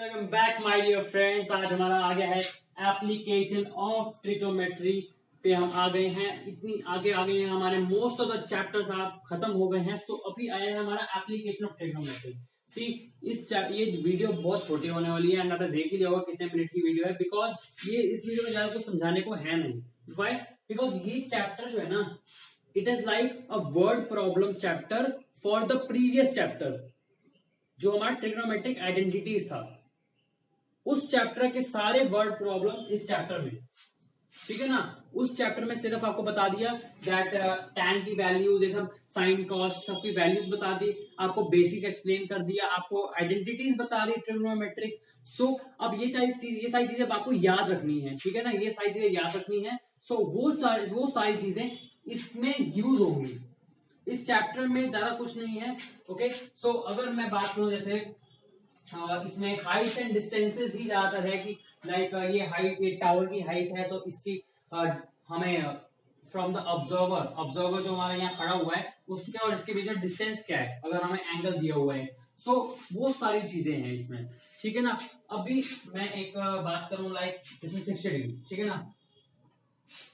Welcome back my dear friends. आज हमारा आ गया है एप्लीकेशन ऑफ ट्रिग्नोमेट्री पे। हम आ गए हैं, इतनी आगे आ गए हैं, हमारे मोस्ट ऑफ द चैप्टर्स आप खत्म हो गए हैं। सो अभी आया है हमारा एप्लीकेशन ऑफ ट्रिग्नोमेट्री। सी ये वीडियो बहुत छोटी होने वाली है, आपने देख ही लिया होगा कितने मिनट की वीडियो है, बिकॉज ये इस वीडियो में ज्यादा कुछ समझाने को है नहीं। वाई? बिकॉज ये चैप्टर जो है ना, it is like a word problem chapter for the previous chapter जो हमारा ट्रिग्नोमेट्रिक आइडेंटिटीज था। उस चैप्टर के सारे वर्ड प्रॉब्लम्स इस चैप्टर में, ठीक है ना। उस चैप्टर में सिर्फ आपको बता दिया दैट टैन की वैल्यूज, ये सब साइन कॉस सबकी वैल्यूज बता दी, आपको बेसिक एक्सप्लेन कर दिया, आपको आइडेंटिटीज बता दी ट्रिग्नोमेट्रिक। सो अब ये सारी चीजें आपको याद रखनी है, ठीक है ना। ये सारी चीजें याद रखनी है। सो वो सारी चीजें इसमें यूज होंगी। इस चैप्टर में ज्यादा कुछ नहीं है। ओके, सो अगर मैं बात करूं जैसे इसमें हाइट एंड डिस्टेंसेस ही ज्यादातर है कि लाइक ये हाइट, ये टावर की हाइट है, सो इसकी हमें फ्रॉम द ऑब्जर्वर जो हमारे यहाँ खड़ा हुआ है उसके और इसके बीच में डिस्टेंस क्या है, अगर हमें एंगल दिया हुआ है। सो वो सारी चीजें हैं इसमें, ठीक है ना। अभी मैं एक बात करूं लाइक दिस इज 60 डिग्री, ठीक है ना।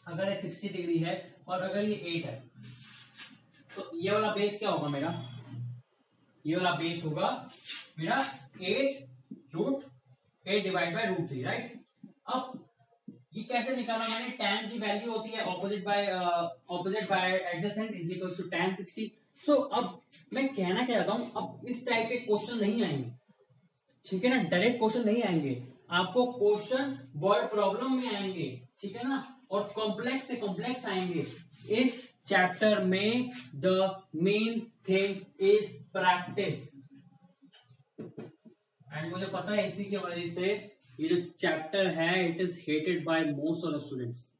अगर ये 60 डिग्री है और अगर ये 8 है, तो ये वाला बेस क्या होगा मेरा, ये वाला बेस होगा मेरा 8 डिवाइड बाय √3, राइट। अब ये कैसे निकाला मैंने, tan की वैल्यू होती है opposite by adjacent is equal to tan 60। So अब मैं कहना क्या चाहता हूं, अब इस टाइप के क्वेश्चन नहीं आएंगे, ठीक है ना। डायरेक्ट क्वेश्चन नहीं आएंगे, आपको क्वेश्चन वर्ड प्रॉब्लम में आएंगे, ठीक है ना। और कॉम्प्लेक्स से कॉम्प्लेक्स आएंगे। इस चैप्टर में the main thing is practice, and मुझे पता है इसी की वजह से ये जो चैप्टर है it is hated by most of the students.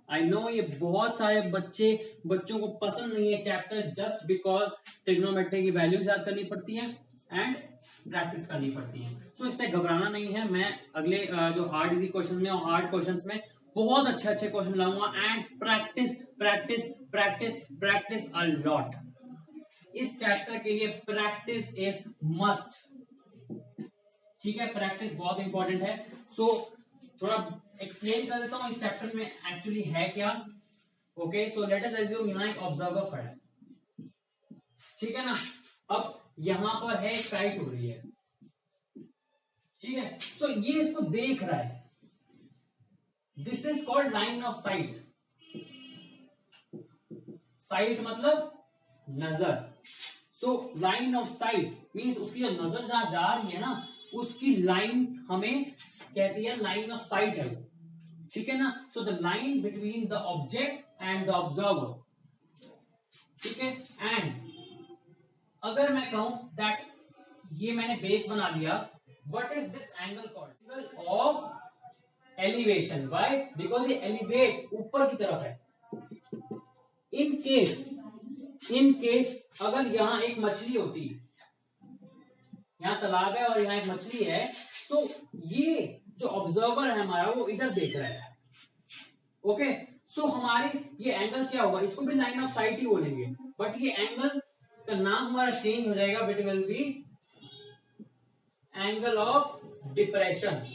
I know ये बहुत सारे बच्चों को पसंद नहीं है चैप्टर, जस्ट बिकॉज ट्रिग्नोमेट्री की वैल्यूज याद करनी पड़ती है एंड प्रैक्टिस करनी पड़ती है। सो इससे घबराना नहीं है। मैं अगले जो हार्ड इजी क्वेश्चन में और हार्ड क्वेश्चन में बहुत अच्छे क्वेश्चन लाऊंगा and practice practice practice practice a lot. इस चैप्टर के लिए प्रैक्टिस इज मस्ट, ठीक है। प्रैक्टिस बहुत इंपॉर्टेंट है। सो थोड़ा एक्सप्लेन कर देता हूं इस चैप्टर में एक्चुअली है क्या। Okay, so let us assume यहां एक ऑब्जर्वर खड़ा है, ठीक है ना। अब यहां पर है काइट हो रही है, ठीक है। सो ये इसको देख रहा है, this is called line of site. Site मतलब नजर। So line of site means उसकी जो नजर जहां जा रही है ना, उसकी लाइन हमें कहती है लाइन ऑफ साइट है, ठीक है ना। So the line between the object and the observer, ठीक है। एंड अगर मैं कहूं दैट ये मैंने बेस बना लिया, what is this angle called, angle of elevation. Why? Because ये एलिवेट ऊपर की तरफ है। इन केस अगर यहां एक मछली होती, यहां तालाब है और यहां एक मछली है, तो ये जो ऑब्जर्वर है हमारा वो इधर देख रहा है। ओके, सो हमारे ये एंगल क्या होगा, इसको भी लाइन ऑफ साइट ही बोलेंगे, बट ये एंगल का नाम हमारा चेंज हो जाएगा, it will be angle of depression.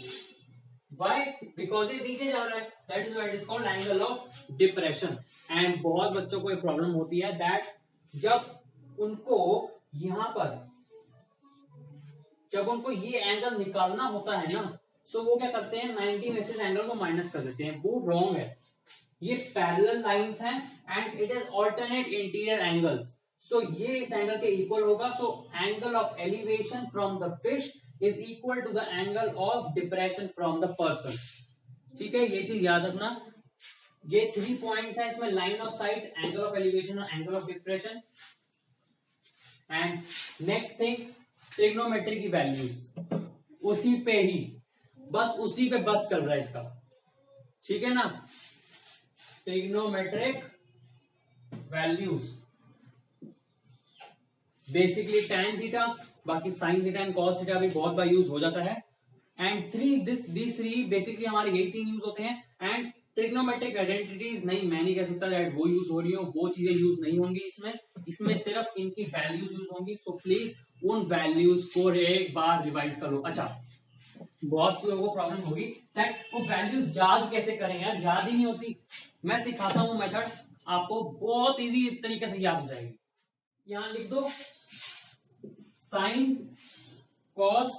Why? Because ये नीचे जा रहा है, that is why it is called angle of depression। and बहुत बच्चों को ये प्रॉब्लम होती है that जब उनको ये एंगल निकालना होता है ना, सो वो क्या करते हैं, 90 में से इस एंगल को माइनस कर देते हैं। वो रॉन्ग है। ये पैरेलल लाइंस हैं and it is alternate interior angles. So ये इस एंगल के इक्वल होगा। So angle of elevation from the fish is equal to the angle of depression from the person, ठीक है। ये चीज याद रखना। ये 3 पॉइंट्स हैं इसमें, line of sight, angle of elevation और angle of depression. And next thing, trigonometry की वैल्यूज, उसी पे बस चल रहा है इसका, ठीक है ना। Trigonometric values basically tan theta, बाकी sine theta and cos theta भी बहुत बार यूज हो जाता है। एंड दिस थ्री बेसिकली हमारे यही 3 यूज होते हैं। एंड ट्रिग्नोमेट्रिक आइडेंटिटीज नहीं, मैं नहीं कह सकता दैट वो यूज हो रही हो, वो चीजें यूज नहीं होंगी इसमें सिर्फ इनकी वैल्यूज यूज होंगी। सो प्लीज उन वैल्यूज को एक बार रिवाइज कर लो। अच्छा, बहुत से लोगों को प्रॉब्लम होगी दैट वो वैल्यूज याद कैसे करें यार, याद ही नहीं होती। मैं सिखाता हूँ मेथड, आपको बहुत इजी तरीके से याद हो जाएगी। यहां लिख दो साइन कॉस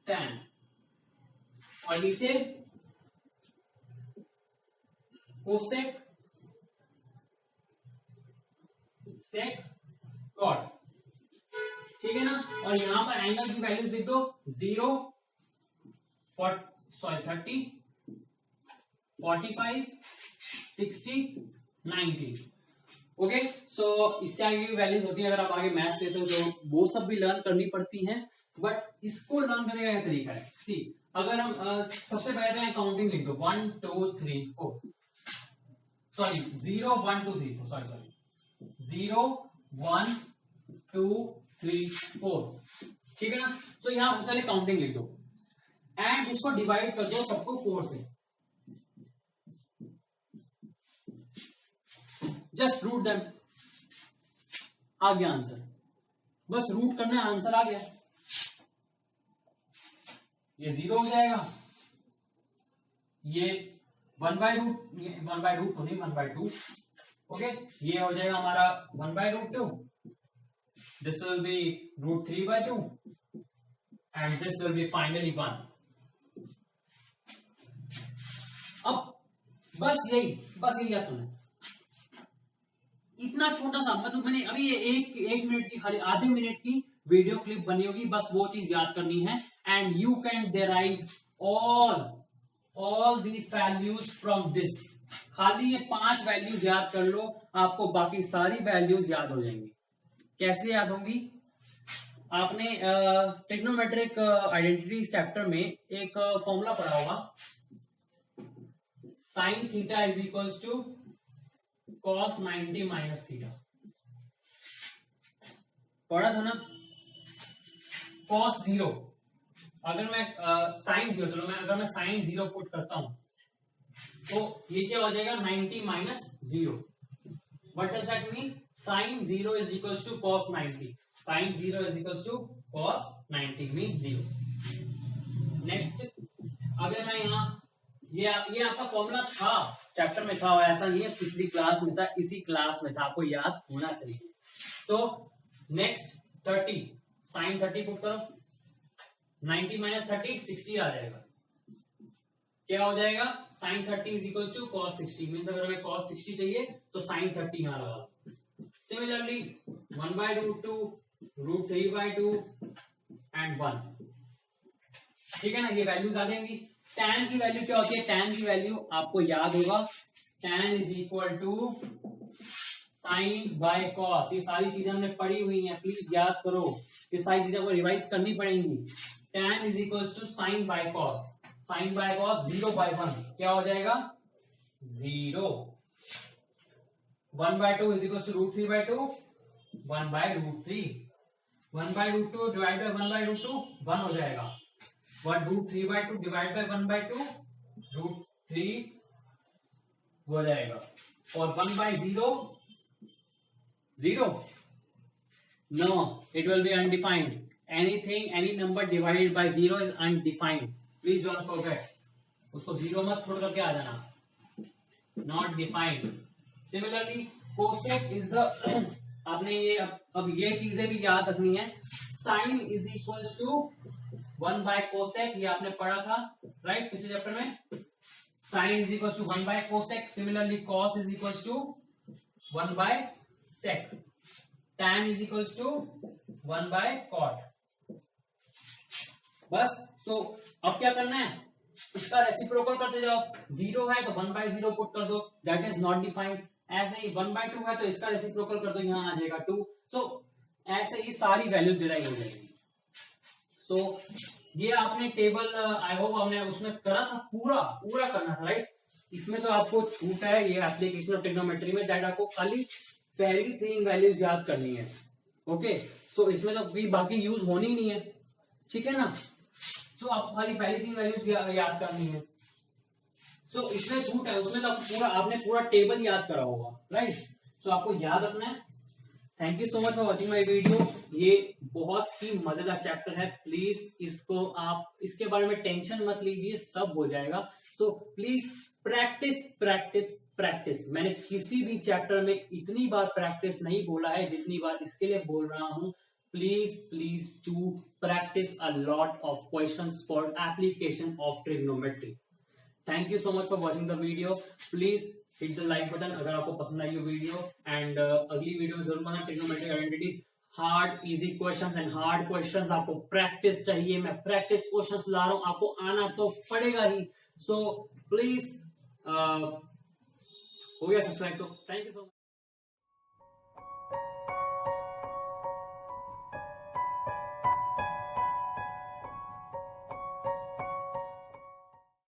टैन और नीचे कोसेक सेक कॉट, ठीक है ना। और यहां पर एंगल की वैल्यूज लिख दो 0, 30, 45, 60, 90। ओके, सो इससे आगे की वैल्यूज होती है। अगर आप आगे मैथ्स लेते हो तो वो सब भी लर्न करनी पड़ती हैं, बट इसको लर्न करने का क्या तरीका है। सी, अगर हम सबसे पहले काउंटिंग लिख दो 1 2 3 4, सॉरी 0 1 2 3 4, सॉरी 0 1 2 3 4, ठीक है ना। तो यहां पहले काउंटिंग लिख दो एंड इसको डिवाइड कर दो सबको 4 से, जस्ट रूट देम, आ गया आंसर। बस रूट करना है, आंसर आ गया। ये 0 हो जाएगा, ये 1/रूट, ये 1/रूट तो नहीं 1/2, ओके। ये हो जाएगा हमारा 1/√2, this will be √3/2 and this will be finally 1। अब बस यही याद तुम्हें, इतना छोटा सा, मतलब मैंने अभी ये एक मिनट की, खाली आधे मिनट की वीडियो क्लिप बनी होगी, बस वो चीज याद करनी है and you can derive all these values from this. खाली ये 5 वैल्यूज याद कर लो, आपको बाकी सारी वैल्यूज याद हो जाएंगी। कैसे याद होंगी? आपने ट्रिग्नोमेट्रिक आइडेंटिटीज चैप्टर में एक फॉर्मूला पढ़ा होगा, sine theta is equals to cos 90 minus theta, पढ़ा था ना। cos 0, अगर मैं साइन 0, चलो अगर मैं साइन 0 पुट करता हूं तो ये क्या हो जाएगा 90 minus 0। What does that mean? Sine 0 is equals to cos 90, sine 0 is equals to cos 90 mean 0। Next, अगर मैं यहां ये आपका फॉर्मूला था, चैप्टर में था, और ऐसा नहीं है पिछली क्लास में था, इसी क्लास में था, आपको याद होना चाहिए। तो नेक्स्ट 30, साइन 30 पुट करो, 90 माइनस 30 60 आ जाएगा। क्या हो जाएगा? Sine 30 is equal to cos 60 means अगर हमें cos 60 चाहिए तो साइन 30 यहां लगा। सिमिलरली 1/√2, √3/2 एंड 1, ठीक है ना। ये वैल्यूज आ जाएंगी। tan की वैल्यू क्या होती है? tan की वैल्यू आपको याद होगा, tan is equal to sine by cos. ये सारी चीजें हमने पढ़ी हुई हैं, प्लीज याद करो, ये सारी चीजें आपको रिवाइज करनी पड़ेंगी। tan is equal to sine by cos, sine by cos 0/1 क्या हो जाएगा 0। 1/2 is equal to √3/2, 1/√3, 1/√2 divide by 1/√2 1 हो जाएगा। what √3/2 डिवाइड बाय 1/2 √3 हो जाएगा। और 1/0 0, no, it will be undefined. Any number divided by 0 is undefined. Please don't forget. उसको 0 मत छोड़ करके आ जाना, not defined. Similarly, cosec is the आपने ये अब ये चीजें भी याद रखनी है। Sign is equals to 1/cosec, ये आपने पढ़ा था राइट पिछले चैप्टर में। Sine is equals to 1/cosec। Similarly cos is equals to 1/sec, tan is equals to 1/cot। बस, सो अब क्या करना है, इसका रेसिप्रोकल करते जाओ। 0 है तो 1/0 पुट कर दो, दैट इज नॉट डिफाइंड। ऐसे ही 1/2 है तो इसका रेसिप्रोकल कर दो, यहां आ जाएगा 2। सो ऐसे ही सारी वैल्यूज डिराइव हो जाएगी। सो ये आपने टेबल आई होप आपने उसमें करा था, पूरा करना था राइट। इसमें तो आपको छूट है ये एप्लीकेशन ऑफ ट्रिग्नोमेट्री में, दैट आपको खाली पहली 3 वैल्यूज याद करनी है। ओके, सो इसमें तो कोई बाकी यूज होनी नहीं है, ठीक है ना। सो आपको खाली पहली 3 वैल्यूज याद करनी है। सो इसमें छूट है, उसमें तो आपने पूरा टेबल याद करा होगा, राइट। सो आपको याद रखना है। Thank you so much for watching my video. ये बहुत ही मजेदार चैप्टर है, प्लीज इसको आप इसके बारे में टेंशन मत लीजिए, सब हो जाएगा। So please practice practice practice. मैंने किसी भी चैप्टर में इतनी बार प्रैक्टिस नहीं बोला है जितनी बार इसके लिए बोल रहा हूं। Please please to practise a lot of questions for application of trigonometry. Thank you so much for watching the video. Please hit the like button अगर आपको पसंद आई हो वीडियो, एंड अगली वीडियो में जरूर बनाना trigonometric identities, hard easy questions and hard questions. आपको practice चाहिए, मैं प्रैक्टिस क्वेश्चंस ला रहा हूं, आपको आना तो पड़ेगा ही। सो प्लीज हो गया सब्सक्राइब, तो थैंक यू सो मच।